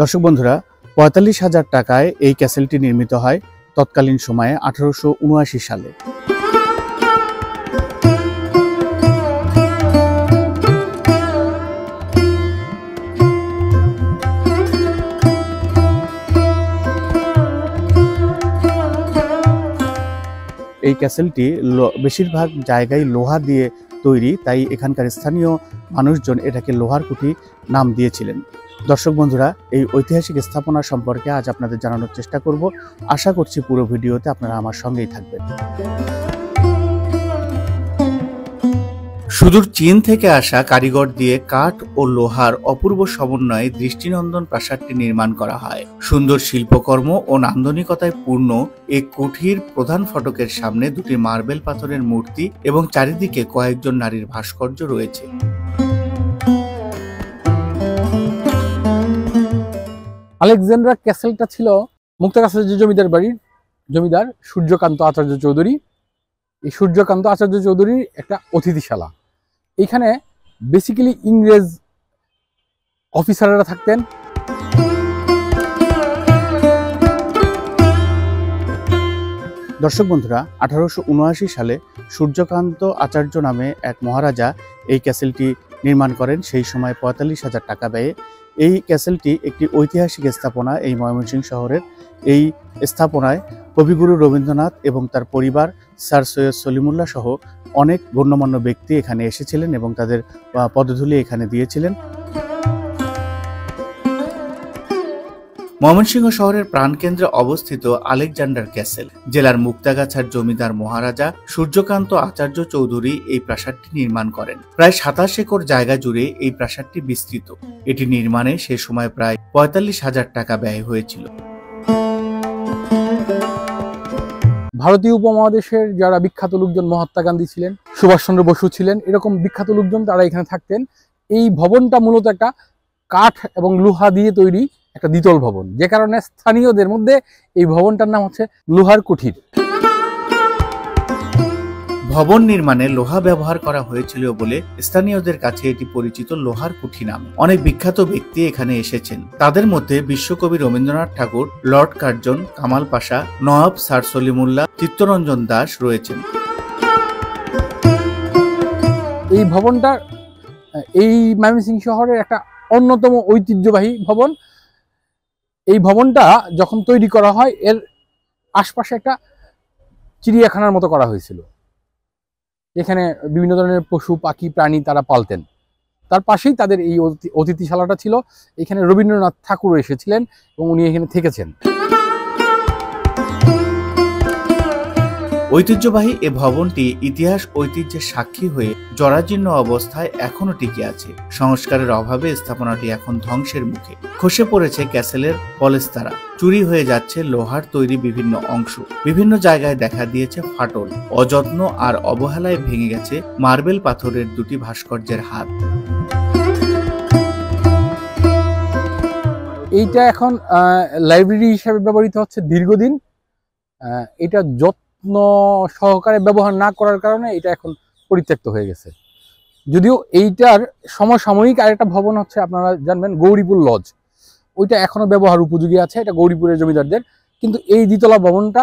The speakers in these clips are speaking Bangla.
দর্শক বন্ধুরা, ৪৫,০০০ টাকায় এই ক্যাসেলটি নির্মিত হয় তৎকালীন সময়ে ১৮৭৯ সালে। এই ক্যাসেলটি বেশিরভাগ জায়গায় লোহা দিয়ে তৈরি, তাই এখানকার স্থানীয় মানুষজন এটাকে লোহার কুঠি নাম দিয়েছিলেন। দর্শক বন্ধুরা, এই ঐতিহাসিক স্থাপনা সম্পর্কে আজ আপনাদের জানানোর চেষ্টা করব। আশা করছি পুরো ভিডিওতে আপনারা আমার সঙ্গেই থাকবেন। সুদূর চীন থেকে আসা কারিগর দিয়ে কাঠ ও লোহার অপূর্ব সমন্বয়ে দৃষ্টিনন্দন প্রাসাদটি নির্মাণ করা হয়। সুন্দর শিল্পকর্ম ও নান্দনিকতায় পূর্ণ এই কুঠির প্রধান ফটকের সামনে দুটি মার্বেল পাথরের মূর্তি এবং চারিদিকে কয়েকজন নারীর ভাস্কর্য রয়েছে। আলেকজান্দ্রা ক্যাসেলটা ছিল মুক্তাগাছার যে জমিদার বাড়ির জমিদার সূর্যকান্ত আচার্য চৌধুরী। এই সূর্যকান্ত আচার্য চৌধুরীর একটা অতিথিশালা। এখানে বেসিক্যালি ইংরেজ অফিসাররা থাকতেন। দর্শক বন্ধুরা, ১৮৭৯ সালে সূর্যকান্ত আচার্য নামে এক মহারাজা এই ক্যাসেলটি নির্মাণ করেন, সেই সময় ৪৫,০০০ টাকা ব্যয়ে। এই ক্যাসেলটি একটি ঐতিহাসিক স্থাপনা। এই ময়মনসিংহ শহরের এই স্থাপনায় কবিগুরু রবীন্দ্রনাথ এবং তার পরিবার, স্যার সৈয়দ সলিমুল্লাহ সহ অনেক গণ্যমান্য ব্যক্তি এখানে এসেছিলেন এবং তাদের পদধূলি এখানে দিয়েছিলেন। ময়মনসিংহ শহরের প্রাণকেন্দ্রে অবস্থিত আলেকজান্ডার ক্যাসেল। জেলার মুক্তাগাছার জমিদার মহারাজা সূর্যকান্ত আচার্য চৌধুরী এই প্রাসাদটি নির্মাণ করেন। প্রায় ২৭ একর জায়গা জুড়ে এই প্রাসাদটি বিস্তৃত। এটি নির্মাণে সে সময় প্রায় ৪৫,০০০ টাকা ব্যয় হয়েছিল। ভারতীয় উপমহাদেশের যারা বিখ্যাত লোকজন, মহাত্মা গান্ধী ছিলেন, সুভাষচন্দ্র বসু ছিলেন, এরকম বিখ্যাত লোকজন তারা এখানে থাকতেন। এই ভবনটা মূলত একটা কাঠ এবং লোহা দিয়ে তৈরি একটা দ্বিতল ভবন, যে কারণে স্থানীয়দের মধ্যে এই ভবনটার নাম হচ্ছে লোহার কুঠির। ভবন নির্মাণে লোহা ব্যবহার করা হয়েছিল বলে স্থানীয়দের কাছে এটি পরিচিত লোহার কুঠি নামে। অনেক বিখ্যাত ব্যক্তি এখানে এসেছেন। তাদের মধ্যে বিশ্বকবি রবীন্দ্রনাথ ঠাকুর, লর্ড কার্জন, কামাল পাশা, নওয়াব স্যার সলিমুল্লাহ, চিত্তরঞ্জন দাস রয়েছেন। এই ভবনটা এই ময়মনসিংহ শহরের একটা অন্যতম ঐতিহ্যবাহী ভবন। এই ভবনটা যখন তৈরি করা হয়, এর আশপাশে একটা চিড়িয়াখানার মতো করা হয়েছিল। এখানে বিভিন্ন ধরনের পশু পাখি প্রাণী তারা পালতেন। তার পাশেই তাদের এই অতিথিশালাটা ছিল। এখানে রবীন্দ্রনাথ ঠাকুর এসেছিলেন এবং উনি এখানে থেকেছেন। ঐতিহ্যবাহী এ ভবনটি ইতিহাস ঐতিহ্যের সাক্ষী হয়ে জরাজীর্ণ অবস্থায় এখনো টিকে আছে। সংস্কারের অভাবে স্থাপনাটি এখন ধ্বংসের মুখে। খসে পড়েছে ক্যাসেলের পলেস্তারা, চুরি হয়ে যাচ্ছে লোহার তৈরি বিভিন্ন অংশ, বিভিন্ন জায়গায় দেখা দিয়েছে ফাটল, অযত্ন আর অবহেলায় ভেঙে গেছে মার্বেল পাথরের দুটি ভাস্কর্যের হাত। এইটা এখন লাইব্রেরি হিসেবে ব্যবহৃত হচ্ছে দীর্ঘদিন। এটা সহকারে ব্যবহার না করার কারণে এটা এখন পরিত্যক্ত হয়ে গেছে। যদিও এইটার সমসাময়িক আরেকটা ভবন হচ্ছে, আপনারা জানবেন, গৌরীপুর লজ। ওইটা এখনো ব্যবহার উপযোগী আছে, এটা গৌরীপুরের জমিদারদের। কিন্তু এই দ্বিতলা ভবনটা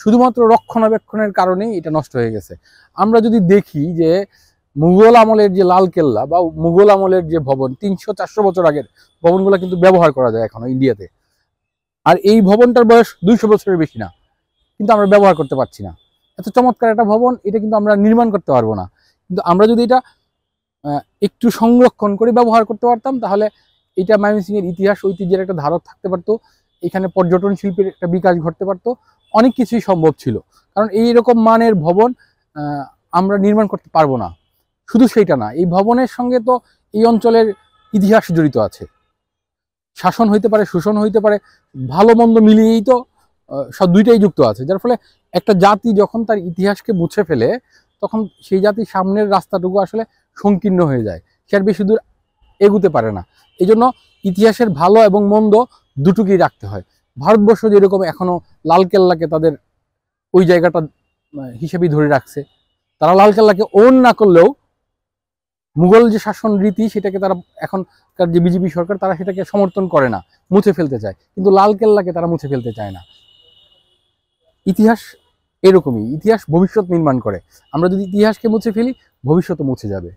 শুধুমাত্র রক্ষণাবেক্ষণের কারণেই এটা নষ্ট হয়ে গেছে। আমরা যদি দেখি যে মুঘল আমলের যে লাল কেল্লা বা মুঘল আমলের যে ভবন, ৩০০-৪০০ বছর আগের ভবনগুলো কিন্তু ব্যবহার করা যায় এখনো ইন্ডিয়াতে। আর এই ভবনটার বয়স ২০০ বছরের বেশি না, কিন্তু আমরা ব্যবহার করতে পারছি না। এত চমৎকার একটা ভবন, এটা কিন্তু আমরা নির্মাণ করতে পারবো না। কিন্তু আমরা যদি এটা একটু সংরক্ষণ করে ব্যবহার করতে পারতাম, তাহলে এটা ময়মনসিংহের ইতিহাস ঐতিহ্যের একটা ধারক থাকতে পারতো। এখানে পর্যটন শিল্পের একটা বিকাশ ঘটতে পারতো, অনেক কিছুই সম্ভব ছিল। কারণ এইরকম মানের ভবন আমরা নির্মাণ করতে পারবো না। শুধু সেইটা না, এই ভবনের সঙ্গে তো এই অঞ্চলের ইতিহাস জড়িত আছে। শাসন হইতে পারে, শোষণ হইতে পারে, ভালো মন্দ মিলিয়েই তো সব দুইটাই যুক্ত আছে। যার ফলে একটা জাতি যখন তার ইতিহাসকে মুছে ফেলে, তখন সেই জাতির সামনের রাস্তাটুকু আসলে সংকীর্ণ হয়ে যায়, সে আর বেশি দূর এগুতে পারে না। এই জন্য ইতিহাসের ভালো এবং মন্দ দুটুকুই রাখতে হয়। ভারতবর্ষ যেরকম এখনো লালকেল্লাকে তাদের ওই জায়গাটা হিসেবেই ধরে রাখছে, তারা লালকেল্লাকে ওন না করলেও মুঘল যে শাসন রীতি সেটাকে তারা এখনকার যে বিজেপি সরকার তারা সেটাকে সমর্থন করে না, মুছে ফেলতে চায়, কিন্তু লাল কেল্লাকে তারা মুছে ফেলতে চায় না। ইতিহাস এরকমই, ইতিহাস ভবিষ্যৎ নির্মাণ করে। আমরা যদি ইতিহাসকে মুছে ফেলি, ভবিষ্যৎও মুছে যাবে।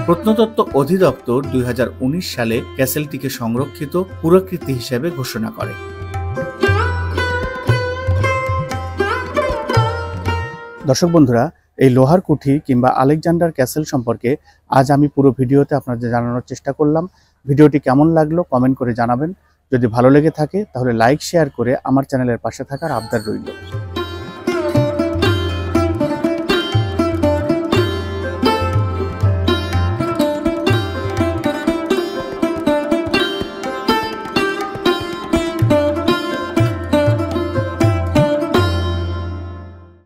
প্রত্নতত্ত্ব অধিদপ্তর 2019 সালে ক্যাসেলটিকে সংরক্ষিত পুরাকীর্তি হিসেবে ঘোষণা করে। দর্শক বন্ধুরা, এই লোহার কুঠি কিংবা আলেকজান্ডার ক্যাসেল সম্পর্কে আজ আমি পুরো ভিডিওতে আপনাদের জানানোর চেষ্টা করলাম। ভিডিওটি কেমন লাগলো কমেন্ট করে জানাবেন। যদি ভালো লেগে থাকে তাহলে লাইক শেয়ার করে আমার চ্যানেলের পাশে থাকার আবদার রইল।